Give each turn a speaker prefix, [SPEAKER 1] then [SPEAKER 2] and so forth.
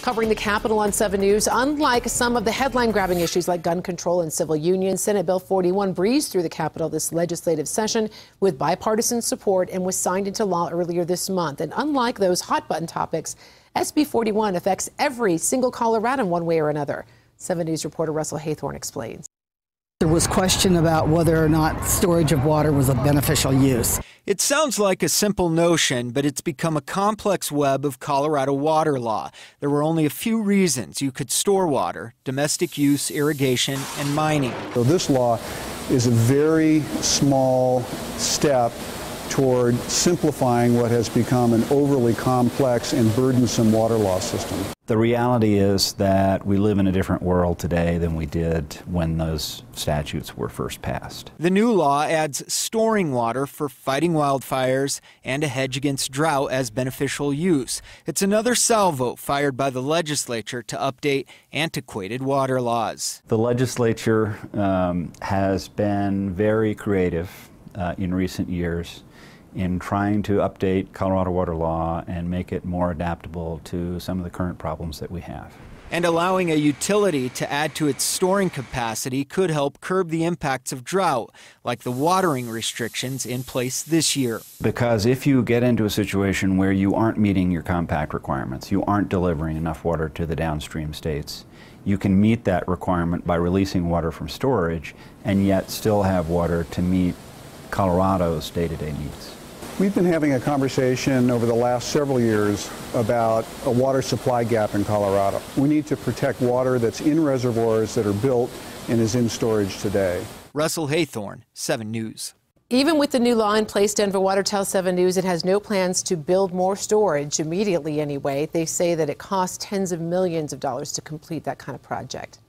[SPEAKER 1] Covering the Capitol on 7 News, unlike some of the headline-grabbing issues like gun control and civil unions, Senate Bill 41 breezed through the Capitol this legislative session with bipartisan support and was signed into law earlier this month. And unlike those hot-button topics, SB 41 affects every single Coloradan one way or another. 7 News reporter Russell Haythorne explains.
[SPEAKER 2] There was question about whether or not storage of water was a beneficial use.
[SPEAKER 3] It sounds like a simple notion, but it's become a complex web of Colorado water law. There were only a few reasons you could store water: domestic use, irrigation, and mining.
[SPEAKER 4] So this law is a very small step toward simplifying what has become an overly complex and burdensome water law system.
[SPEAKER 5] The reality is that we live in a different world today than we did when those statutes were first passed.
[SPEAKER 3] The new law adds storing water for fighting wildfires and a hedge against drought as beneficial use. It's another salvo fired by the legislature to update antiquated water laws.
[SPEAKER 5] The legislature has been very creative in recent years in trying to update Colorado water law and make it more adaptable to some of the current problems that we have.
[SPEAKER 3] And allowing a utility to add to its storing capacity could help curb the impacts of drought, like the watering restrictions in place this year.
[SPEAKER 5] Because if you get into a situation where you aren't meeting your compact requirements, you aren't delivering enough water to the downstream states, you can meet that requirement by releasing water from storage and yet still have water to meet Colorado's day-to-day needs.
[SPEAKER 4] We've been having a conversation over the last several years about a water supply gap in Colorado. We need to protect water that's in reservoirs that are built and is in storage today.
[SPEAKER 3] Russell Haythorne, 7 News.
[SPEAKER 1] Even with the new law in place, Denver Water tells 7 News it has no plans to build more storage immediately anyway. They say that it costs tens of millions of dollars to complete that kind of project.